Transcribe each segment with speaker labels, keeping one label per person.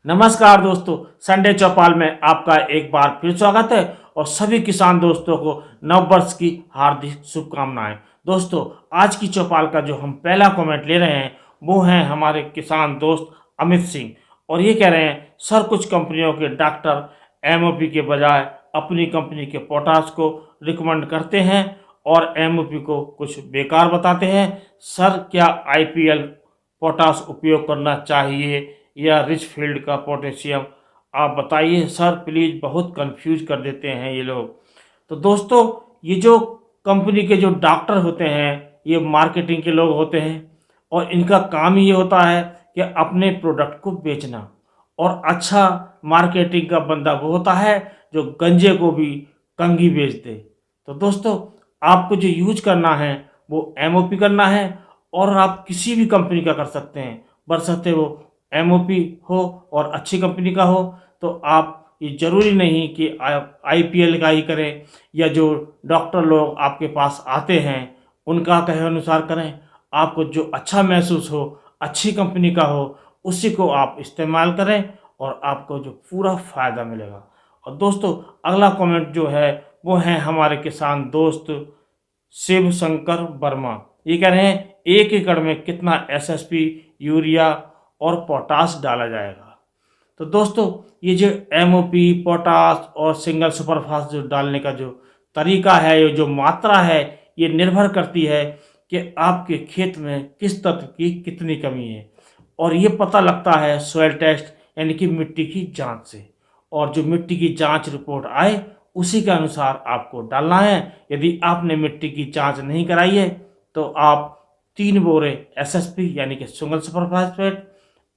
Speaker 1: नमस्कार दोस्तों, संडे चौपाल में आपका एक बार फिर स्वागत है और सभी किसान दोस्तों को नव वर्ष की हार्दिक शुभकामनाएं। दोस्तों, आज की चौपाल का जो हम पहला कमेंट ले रहे हैं वो हैं हमारे किसान दोस्त अमित सिंह। और ये कह रहे हैं, सर कुछ कंपनियों के डॉक्टर एमओपी के बजाय अपनी कंपनी के पोटाश को रिकमेंड करते हैं और एमओपी को कुछ बेकार बताते हैं। सर, क्या आईपीएल पोटाश उपयोग करना चाहिए या रिच फील्ड का पोटेशियम? आप बताइए सर प्लीज़, बहुत कंफ्यूज कर देते हैं ये लोग। तो दोस्तों, ये जो कंपनी के जो डॉक्टर होते हैं ये मार्केटिंग के लोग होते हैं और इनका काम ही ये होता है कि अपने प्रोडक्ट को बेचना। और अच्छा मार्केटिंग का बंदा वो होता है जो गंजे को भी कंघी बेच दे। तो दोस्तों, आपको जो यूज करना है वो एमओपी करना है और आप किसी भी कंपनी का कर सकते हैं, बशर्ते वो एमओपी हो और अच्छी कंपनी का हो। तो आप ये ज़रूरी नहीं कि आप आईपीएल का ही करें या जो डॉक्टर लोग आपके पास आते हैं उनका कहे अनुसार करें। आपको जो अच्छा महसूस हो, अच्छी कंपनी का हो, उसी को आप इस्तेमाल करें और आपको जो पूरा फ़ायदा मिलेगा। और दोस्तों, अगला कमेंट जो है वो है हमारे किसान दोस्त शिव शंकर वर्मा। ये कह रहे हैं, 1 एकड़ में कितना एसएसपी, यूरिया और पोटाश डाला जाएगा? तो दोस्तों, ये जो एमओपी, पोटाश और सिंगल सुपरफास्फेट जो डालने का जो तरीका है, ये जो मात्रा है, ये निर्भर करती है कि आपके खेत में किस तत्व की कितनी कमी है। और ये पता लगता है सॉइल टेस्ट यानी कि मिट्टी की जांच से। और जो मिट्टी की जांच रिपोर्ट आए उसी के अनुसार आपको डालना है। यदि आपने मिट्टी की जांच नहीं कराई है तो आप 3 बोरे एसएसपी यानी कि सिंगल सुपरफास्फेट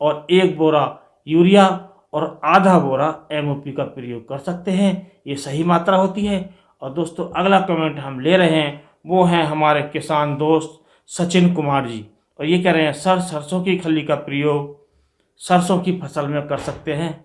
Speaker 1: और 1 बोरा यूरिया और आधा बोरा एमओपी का प्रयोग कर सकते हैं। ये सही मात्रा होती है। और दोस्तों, अगला कमेंट हम ले रहे हैं वो हैं हमारे किसान दोस्त सचिन कुमार जी। और ये कह रहे हैं, सर सरसों की खली का प्रयोग सरसों की फसल में कर सकते हैं?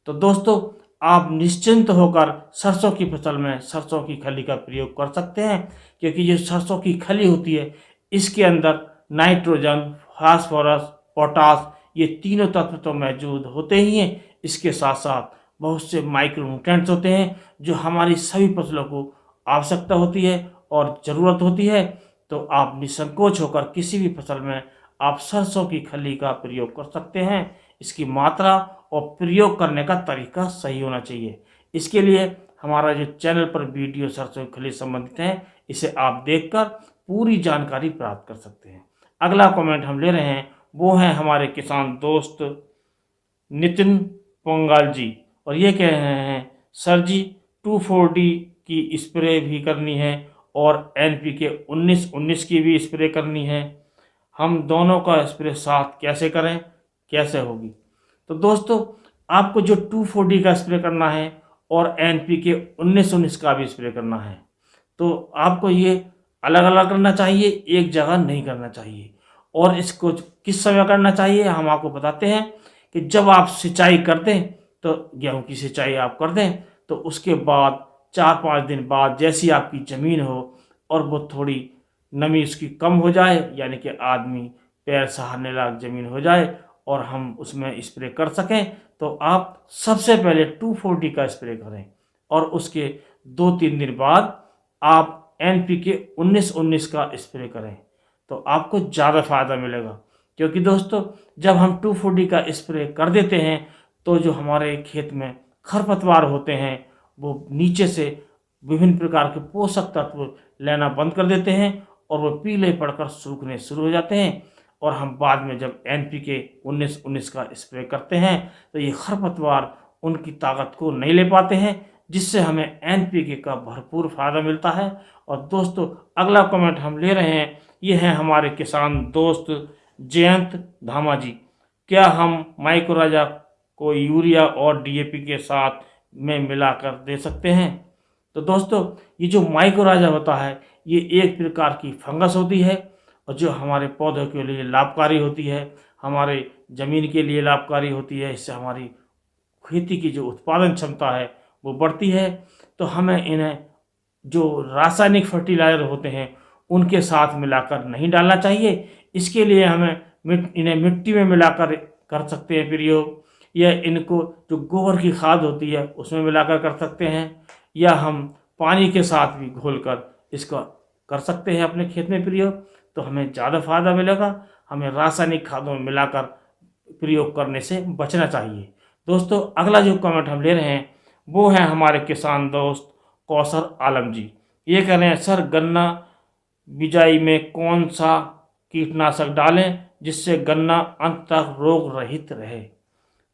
Speaker 1: तो दोस्तों, आप निश्चिंत होकर सरसों की फसल में सरसों की खली का प्रयोग कर सकते हैं, क्योंकि ये सरसों की खली होती है इसके अंदर नाइट्रोजन, फास्फोरस, पोटाश ये तीनों तत्व तो मौजूद होते ही हैं। इसके साथ साथ बहुत से माइक्रोन्यूट्रिएंट्स होते हैं जो हमारी सभी फसलों को आवश्यकता होती है और ज़रूरत होती है। तो आप निसंकोच होकर किसी भी फसल में आप सरसों की खली का प्रयोग कर सकते हैं। इसकी मात्रा और प्रयोग करने का तरीका सही होना चाहिए। इसके लिए हमारा जो चैनल पर वीडियो सरसों की खली संबंधित है, इसे आप देखकर पूरी जानकारी प्राप्त कर सकते हैं। अगला कमेंट हम ले रहे हैं वो हैं हमारे किसान दोस्त नितिन पोंगाल जी। और ये कह रहे हैं, सर जी 2,4-D की स्प्रे भी करनी है और एनपीके 19-19 की भी स्प्रे करनी है। हम दोनों का स्प्रे साथ कैसे करें, कैसे होगी? तो दोस्तों, आपको जो 2,4-D का स्प्रे करना है और एनपीके 19-19 का भी स्प्रे करना है, तो आपको ये अलग अलग करना चाहिए, एक जगह नहीं करना चाहिए। और इसको किस समय करना चाहिए हम आपको बताते हैं कि जब आप सिंचाई कर दें, तो गेहूं की सिंचाई आप कर दें तो उसके बाद 4-5 दिन बाद जैसी आपकी ज़मीन हो और वो थोड़ी नमी उसकी कम हो जाए, यानी कि आदमी पैर सहारने लायक ज़मीन हो जाए और हम उसमें स्प्रे कर सकें, तो आप सबसे पहले 2,4-D का स्प्रे करें और उसके 2-3 दिन बाद आप एनपीके 19-19 का स्प्रे करें। तो आपको ज़्यादा फ़ायदा मिलेगा। क्योंकि दोस्तों, जब हम 2,4-D का स्प्रे कर देते हैं तो जो हमारे खेत में खरपतवार होते हैं वो नीचे से विभिन्न प्रकार के पोषक तत्व लेना बंद कर देते हैं और वो पीले पड़कर सूखने शुरू हो जाते हैं। और हम बाद में जब एनपीके 19-19 का स्प्रे करते हैं तो ये खरपतवार उनकी ताकत को नहीं ले पाते हैं, जिससे हमें एनपीके का भरपूर फ़ायदा मिलता है। और दोस्तों, अगला कमेंट हम ले रहे हैं, ये हैं हमारे किसान दोस्त जयंत धामा जी। क्या हम माइक्रोराजा को यूरिया और डीएपी के साथ में मिलाकर दे सकते हैं? तो दोस्तों, ये जो माइक्रोराजा होता है ये एक प्रकार की फंगस होती है और जो हमारे पौधों के लिए लाभकारी होती है, हमारे ज़मीन के लिए लाभकारी होती है। इससे हमारी खेती की जो उत्पादन क्षमता है वो बढ़ती है। तो हमें इन्हें जो रासायनिक फर्टिलाइज़र होते हैं उनके साथ मिलाकर नहीं डालना चाहिए। इसके लिए हमें इन्हें मिट्टी में मिलाकर कर सकते हैं प्रयोग, या इनको जो गोबर की खाद होती है उसमें मिलाकर कर सकते हैं, या हम पानी के साथ भी घोलकर इसका कर सकते हैं अपने खेत में प्रयोग, तो हमें ज़्यादा फायदा मिलेगा। हमें रासायनिक खादों में मिलाकर प्रयोग करने से बचना चाहिए। दोस्तों, अगला जो कमेंट हम ले रहे हैं वो है हमारे किसान दोस्त कौसर आलम जी। ये कह रहे हैं, सर गन्ना बिजाई में कौन सा कीटनाशक डालें जिससे गन्ना अंत तक रोग रहित रहे।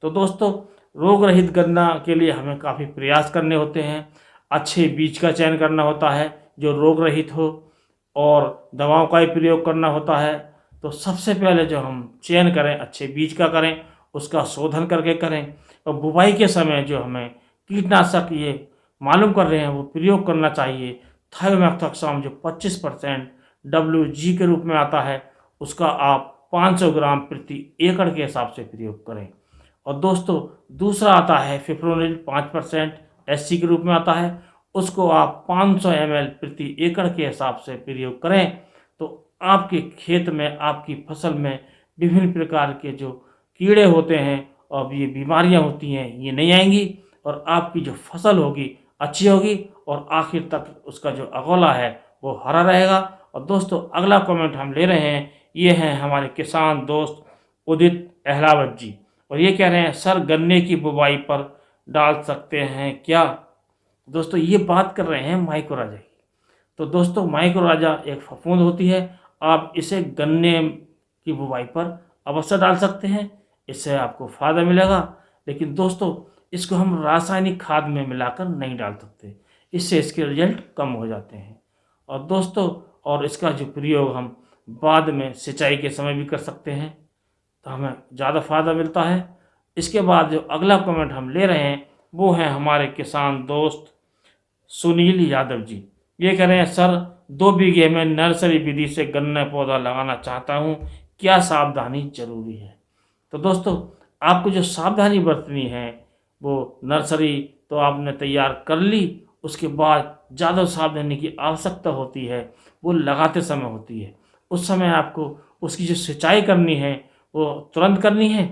Speaker 1: तो दोस्तों, रोग रहित गन्ना के लिए हमें काफ़ी प्रयास करने होते हैं। अच्छे बीज का चयन करना होता है जो रोग रहित हो, और दवाओं का ही प्रयोग करना होता है। तो सबसे पहले जो हम चयन करें अच्छे बीज का करें, उसका शोधन करके करें, और बुवाई के समय जो हमें कीटनाशक ये मालूम कर रहे हैं वो प्रयोग करना चाहिए। थायोमेथोक्साम जो 25% WG के रूप में आता है, उसका आप 500 ग्राम प्रति एकड़ के हिसाब से प्रयोग करें। और दोस्तों, दूसरा आता है फिप्रोनिल 5% SC के रूप में आता है, उसको आप 500 ml प्रति एकड़ के हिसाब से प्रयोग करें। तो आपके खेत में, आपकी फसल में विभिन्न प्रकार के जो कीड़े होते हैं और ये बीमारियां होती हैं ये नहीं आएंगी, और आपकी जो फसल होगी अच्छी होगी, और आखिर तक उसका जो अगोला है वो हरा रहेगा। और दोस्तों, अगला कमेंट हम ले रहे हैं, ये हैं हमारे किसान दोस्त उदित अहलावत जी, और ये कह रहे हैं, सर गन्ने की बुवाई पर डाल सकते हैं क्या। दोस्तों, ये बात कर रहे हैं माइक्रोराजा की। तो दोस्तों, माइक्रोराजा एक फफूंद होती है, आप इसे गन्ने की बुवाई पर अवश्य डाल सकते हैं, इससे आपको फ़ायदा मिलेगा। लेकिन दोस्तों, इसको हम रासायनिक खाद में मिलाकर नहीं डाल सकते, इससे इसके रिजल्ट कम हो जाते हैं। और दोस्तों, और इसका जो प्रयोग हम बाद में सिंचाई के समय भी कर सकते हैं, तो हमें ज़्यादा फ़ायदा मिलता है। इसके बाद जो अगला कमेंट हम ले रहे हैं वो है हमारे किसान दोस्त सुनील यादव जी। ये कह रहे हैं, सर 2 बीघे में नर्सरी विधि से गन्ना पौधा लगाना चाहता हूँ, क्या सावधानी जरूरी है। तो दोस्तों, आपको जो सावधानी बरतनी है वो नर्सरी तो आपने तैयार कर ली, उसके बाद ज़्यादा सावधानी की आवश्यकता होती है वो लगाते समय होती है। उस समय आपको उसकी जो सिंचाई करनी है वो तुरंत करनी है।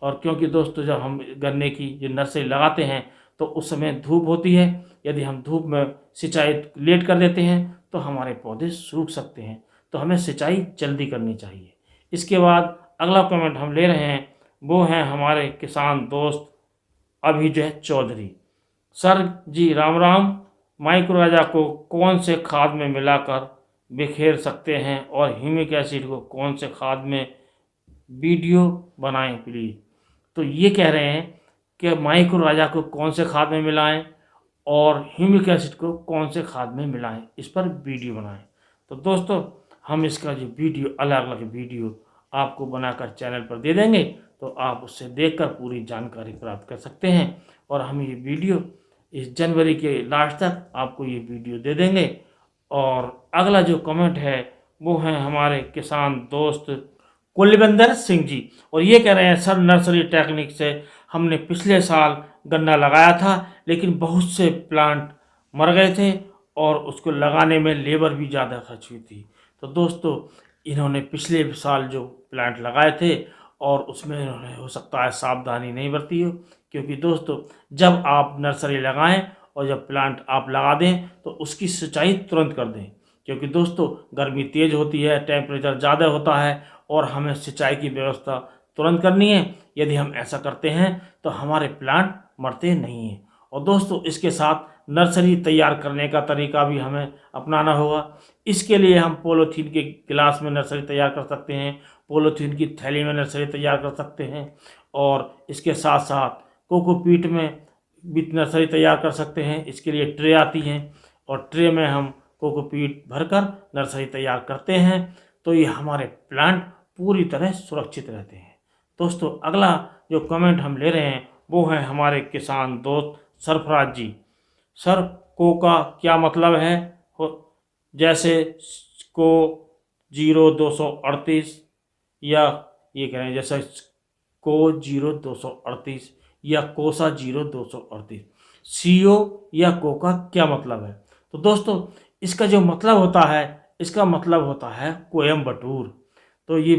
Speaker 1: और क्योंकि दोस्तों, जब हम गन्ने की जो नर्सरी लगाते हैं तो उस समय धूप होती है, यदि हम धूप में सिंचाई लेट कर देते हैं तो हमारे पौधे सूख सकते हैं, तो हमें सिंचाई जल्दी करनी चाहिए। इसके बाद अगला कमेंट हम ले रहे हैं वो हैं हमारे किसान दोस्त अभिजय चौधरी। सर जी राम राम, माइक्रोराजा को कौन से खाद में मिलाकर बिखेर सकते हैं, और ह्यूमिक एसिड को कौन से खाद में, वीडियो बनाएं प्लीज़। तो ये कह रहे हैं कि माइक्रोराजा को कौन से खाद में मिलाएं और ह्यूमिक एसिड को कौन से खाद में मिलाएं, इस पर वीडियो बनाएं। तो दोस्तों, हम इसका जो वीडियो, अलग अलग वीडियो आपको बनाकर चैनल पर दे देंगे, तो आप उससे देखकर पूरी जानकारी प्राप्त कर सकते हैं। और हम ये वीडियो इस जनवरी के लास्ट तक आपको ये वीडियो दे देंगे। और अगला जो कमेंट है वो है हमारे किसान दोस्त कुलविंदर सिंह जी, और ये कह रहे हैं, सर नर्सरी टेक्निक से हमने पिछले साल गन्ना लगाया था, लेकिन बहुत से प्लांट मर गए थे और उसको लगाने में लेबर भी ज़्यादा खर्च हुई थी। तो दोस्तों, इन्होंने पिछले साल जो प्लांट लगाए थे और उसमें इन्होंने हो सकता है सावधानी नहीं बरती हो, क्योंकि दोस्तों, जब आप नर्सरी लगाएं और जब प्लांट आप लगा दें तो उसकी सिंचाई तुरंत कर दें, क्योंकि दोस्तों गर्मी तेज़ होती है, टेम्परेचर ज़्यादा होता है और हमें सिंचाई की व्यवस्था तुरंत करनी है। यदि हम ऐसा करते हैं तो हमारे प्लांट मरते नहीं हैं। और दोस्तों, इसके साथ नर्सरी तैयार करने का तरीका भी हमें अपनाना होगा। इसके लिए हम पॉलीथीन के गिलास में नर्सरी तैयार कर सकते हैं, पॉलीथीन की थैली में नर्सरी तैयार कर सकते हैं, और इसके साथ साथ कोकोपीट में भी नर्सरी तैयार कर सकते हैं। इसके लिए ट्रे आती हैं और ट्रे में हम कोकोपीट भरकर नर्सरी तैयार करते हैं, तो ये हमारे प्लांट पूरी तरह सुरक्षित रहते हैं। दोस्तों, अगला जो कमेंट हम ले रहे हैं वो है हमारे किसान दोस्त सरफराज जी। सर को का क्या मतलब है, जैसे को 0238, या ये कह रहे हैं जैसे को 0238 या कोसा 0238, CO या को का क्या मतलब है। तो दोस्तों, इसका जो मतलब होता है, इसका मतलब होता है कोयम्बटूर। तो ये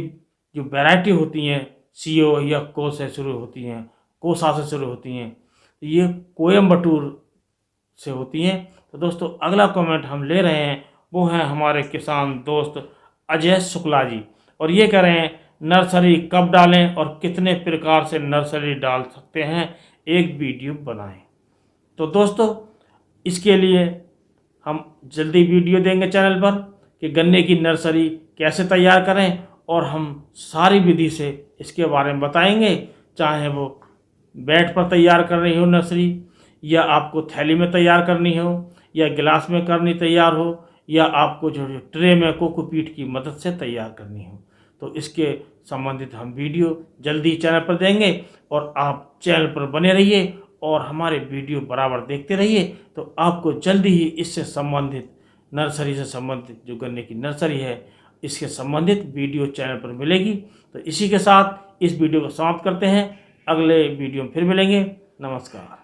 Speaker 1: जो वैरायटी होती हैं CO या को से शुरू होती हैं, कोसा से शुरू होती हैं, ये कोयम्बटूर से होती हैं। तो दोस्तों अगला कमेंट हम ले रहे हैं, वो हैं हमारे किसान दोस्त अजय शुक्ला जी, और ये कह रहे हैं नर्सरी कब डालें और कितने प्रकार से नर्सरी डाल सकते हैं, एक वीडियो बनाएं। तो दोस्तों इसके लिए हम जल्दी वीडियो देंगे चैनल पर कि गन्ने की नर्सरी कैसे तैयार करें, और हम सारी विधि से इसके बारे में बताएंगे, चाहे वो बेड पर तैयार कर रही हो नर्सरी, या आपको थैली में तैयार करनी हो, या गिलास में करनी तैयार हो, या आपको जो ट्रे में कोकोपीट की मदद से तैयार करनी हो। तो इसके संबंधित हम वीडियो जल्दी चैनल पर देंगे, और आप चैनल पर बने रहिए और हमारे वीडियो बराबर देखते रहिए, तो आपको जल्दी ही इससे संबंधित नर्सरी से संबंधित जो गन्ने की नर्सरी है इसके संबंधित वीडियो चैनल पर मिलेगी। तो इसी के साथ इस वीडियो को समाप्त करते हैं, अगले वीडियो में फिर मिलेंगे। नमस्कार।